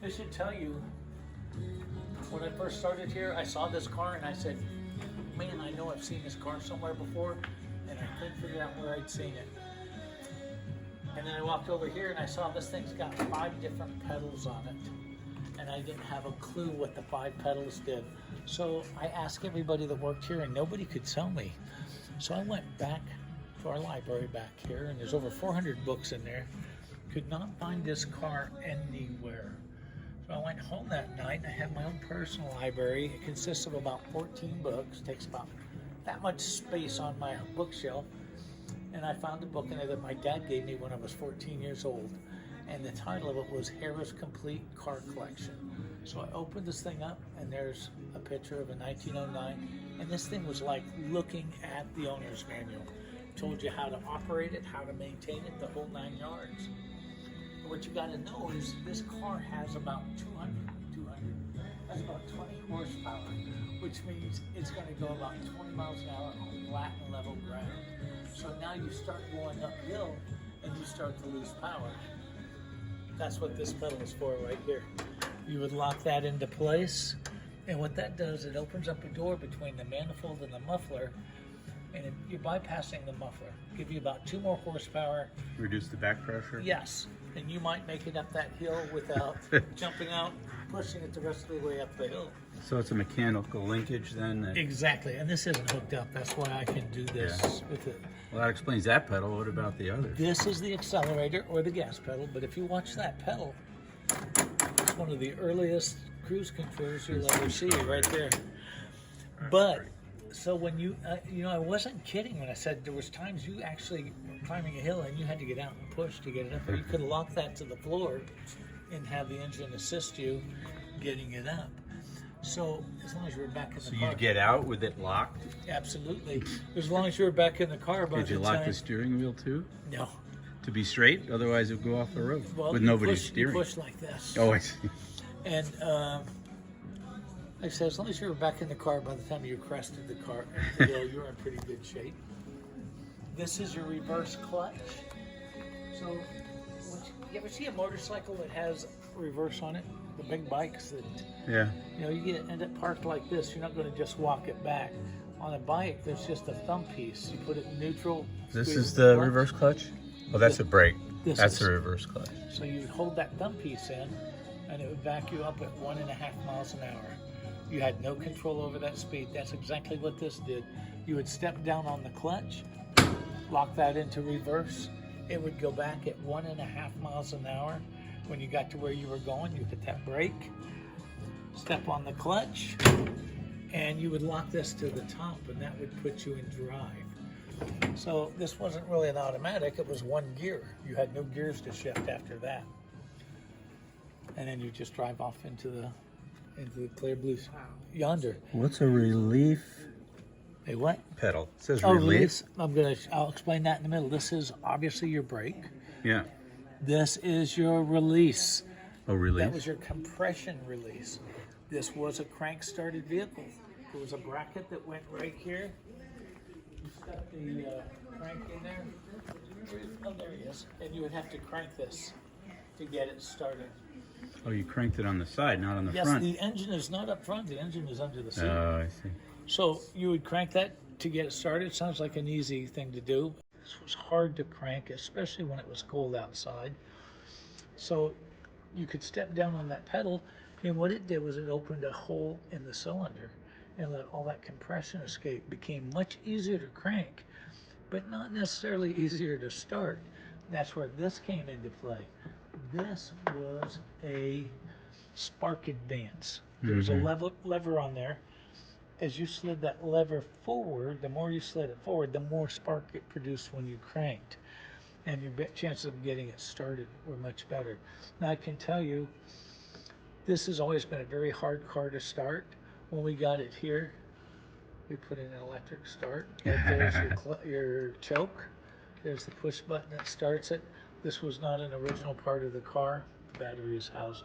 This should tell you, when I first started here, I saw this car and I said, man, I know I've seen this car somewhere before, and I couldn't figure out where I'd seen it. And then I walked over here and I saw this thing's got 5 different pedals on it. And I didn't have a clue what the 5 pedals did. So I asked everybody that worked here and nobody could tell me. So I went back to our library back here, and there's over 400 books in there. Could not find this car anywhere. So I went home that night and I had my own personal library. It consists of about 14 books, takes about that much space on my bookshelf. And I found a book in there that my dad gave me when I was 14 years old. And the title of it was Harrah's Complete Car Collection. So I opened this thing up and there's a picture of a 1909. And this thing was like looking at the owner's manual. It told you how to operate it, how to maintain it, the whole 9 yards. What you got to know is this car has about 200, that's about 20 horsepower, which means it's going to go about 20 miles an hour on flat and level ground. So now you start going uphill and you start to lose power. That's what this pedal is for right here. You would lock that into place, and what that does, it opens up a door between the manifold and the muffler, and you're bypassing the muffler. Give you about 2 more horsepower. Reduce the back pressure? Yes, and you might make it up that hill without jumping out, pushing it the rest of the way up the hill. So it's a mechanical linkage then? Exactly, and this isn't hooked up. That's why I can do this with it. Well, that explains that pedal. What about the other? This is the accelerator or the gas pedal, but if you watch that pedal, it's one of the earliest cruise controls you'll ever see right there. But so when you I wasn't kidding when I said there was times you actually were climbing a hill and you had to get out and push to get it up, or you could lock that to the floor and have the engine assist you getting it up. So as long as you were back in the car. So you'd get out with it locked? Absolutely. As long as you were back in the car. Did you lock the steering wheel too? No. To be straight? Otherwise it would go off the road with nobody steering. You push like this. Oh, I see. And like I said, as long as you were back in the car by the time you crested the car, you're in pretty good shape. This is your reverse clutch. So, you ever see a motorcycle that has reverse on it? The big bikes that, yeah. You end up parked like this. You're not going to just walk it back. On a bike, there's just a thumb piece. You put it in neutral. This is the reverse clutch? Oh, that's a brake. That's the reverse clutch. So you would hold that thumb piece in, and it would back you up at 1.5 miles an hour. You had no control over that speed. That's exactly what this did. You would step down on the clutch, lock that into reverse. It would go back at 1.5 miles an hour. When you got to where you were going, you hit that brake, step on the clutch, and you would lock this to the top, and that would put you in drive. So this wasn't really an automatic, it was 1 gear. You had no gears to shift after that. And then you just drive off into the clear blue yonder. What's a relief A what? pedal? It says Release. relief. I'll explain that in the middle. This is obviously your brake. Yeah. This is your release. Oh, release. That was your compression release. This was a crank started vehicle. There was a bracket that went right here. You stuck the crank in there. Oh, there he is. And you would have to crank this to get it started. Oh, you cranked it on the side, not on the Yes, front. the engine is not up front. The engine is under the seat. Oh, I see. So you would crank that to get it started. Sounds like an easy thing to do. This was hard to crank, especially when it was cold outside. So you could step down on that pedal, and what it did was it opened a hole in the cylinder and let all that compression escape. Became much easier to crank, but not necessarily easier to start. That's where this came into play. This was a spark advance. There's a lever on there. As you slid that lever forward, the more you slid it forward, the more spark it produced when you cranked. And your chances of getting it started were much better. Now I can tell you, this has always been a very hard car to start. When we got it here, we put in an electric start. There's your choke. There's the push button that starts it. This was not an original part of the car. The battery is housed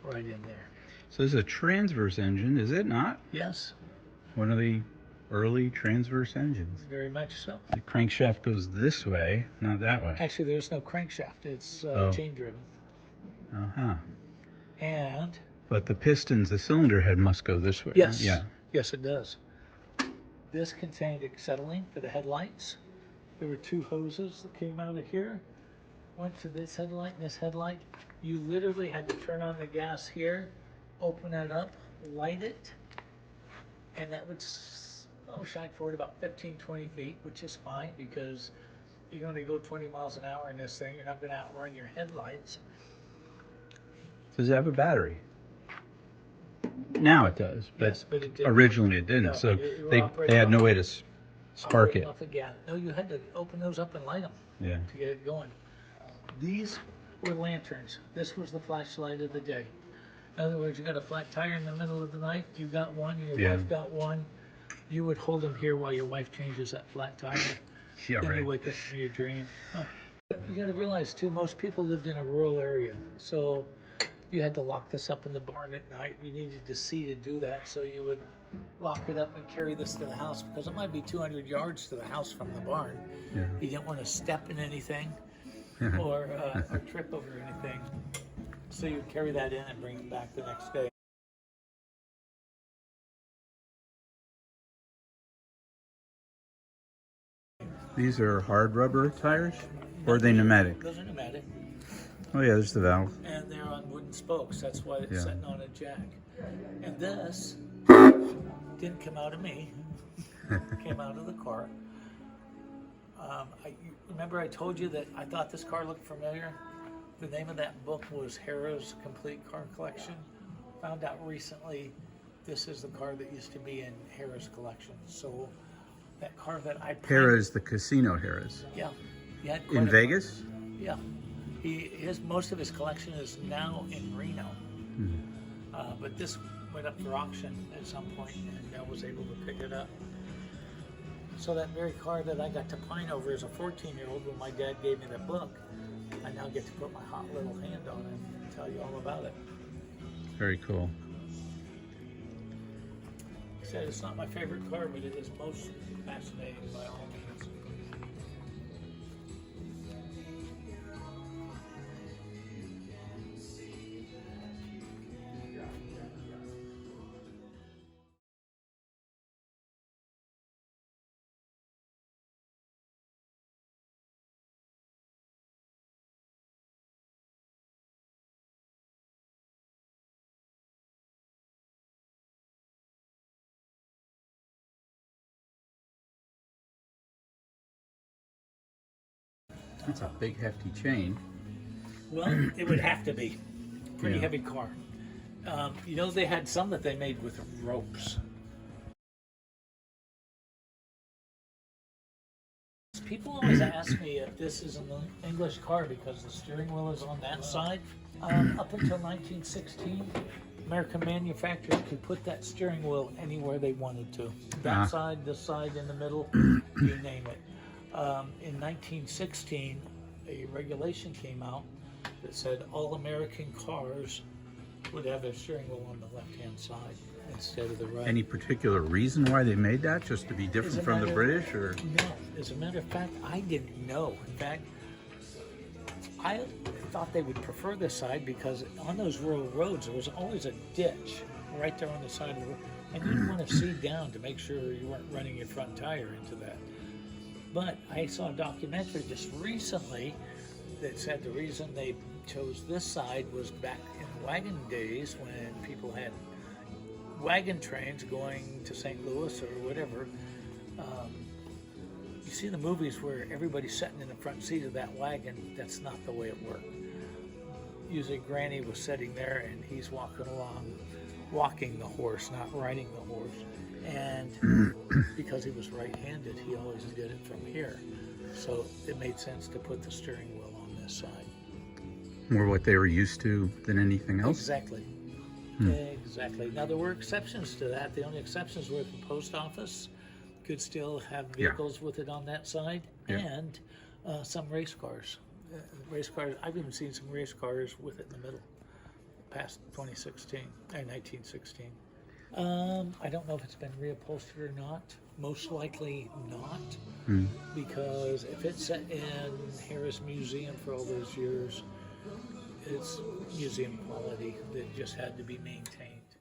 right in there. So this is a transverse engine, is it not? Yes. One of the early transverse engines. Very much so. The crankshaft goes this way, not that way. Actually, there's no crankshaft. It's chain driven. Uh-huh. And But the pistons, the cylinder head must go this way. yes, Yeah. yes, it does. This contained acetylene for the headlights. There were two hoses that came out of here, went to this headlight and this headlight. You literally had to turn on the gas here, open it up, light it, and that would shine forward about 15, 20 feet, which is fine because you're going to go 20 miles an hour in this thing. You're not going to outrun your headlights. Does it have a battery? Now it does, but, Yes, but it didn't. originally it didn't. No, So you were they operating had no off- way to spark operating it. off the gas. No, you had to open those up and light them Yeah. to get it going. These were lanterns. This was the flashlight of the day. In other words, you got a flat tire in the middle of the night, you got one, your Yeah. wife got one. You would hold them here while your wife changes that flat tire. Yeah, Then you right. wake up from your dream. Huh. You got to realize too, most people lived in a rural area, so you had to lock this up in the barn at night. You needed to see to do that, so you would lock it up and carry this to the house because it might be 200 yards to the house from the barn. Yeah. You didn't want to step in anything or trip over anything, so you carry that in and bring it back the next day. These are hard rubber tires, or are they pneumatic? Those are pneumatic, Oh yeah, there's the valve. and they're on wooden spokes. That's why it's Yeah. sitting on a jack. And this didn't come out of me. Came out of the car. You remember I told you that I thought this car looked familiar? The name of that book was Harrow's Complete Car Collection. Found out recently this is the car that used to be in Harrow's collection. So that car that I Harrah's, the casino Harrah's. yeah, he had quite In a- Vegas? Yeah, most of his collection is now in Reno. But this went up for auction at some point, and I was able to pick it up. So that very car that I got to pine over as a 14-year-old when my dad gave me the book, I now get to put my hot little hand on it and tell you all about it. Very cool. He said it's not my favorite car, but it is most fascinating by all means. That's a big hefty chain. Well, it would have to be. Pretty Yeah. heavy car. You know, they had some that they made with ropes. People always ask me if this is an English car because the steering wheel is on that side. Up until 1916, American manufacturers could put that steering wheel anywhere they wanted to. That side, this side, in the middle, you name it. In 1916, a regulation came out that said all American cars would have their steering wheel on the left-hand side instead of the right. Any particular reason why they made that? Just to be As different a from the matter- British, or? No, as a matter of fact, I didn't know. In fact, I thought they would prefer this side because on those rural roads there was always a ditch right there on the side of the road, and you didn't want to see down to make sure you weren't running your front tire into that. But I saw a documentary just recently that said the reason they chose this side was back in wagon days when people had wagon trains going to St. Louis or whatever. You see the movies where everybody's sitting in the front seat of that wagon. That's not the way it worked. Usually Granny was sitting there and he's walking along, walking the horse, not riding the horse. And because he was right-handed, he always did it from here. So it made sense to put the steering wheel on this side. More what they were used to than anything else? Exactly. Exactly. Now there were exceptions to that. The only exceptions were the post office could still have vehicles with it on that side, and some race cars. Race cars. I've even seen some race cars with it in the middle, past 2016 or 1916. I don't know if it's been reupholstered or not. Most likely not, because if it's in Harris Museum for all those years, it's museum quality that just had to be maintained.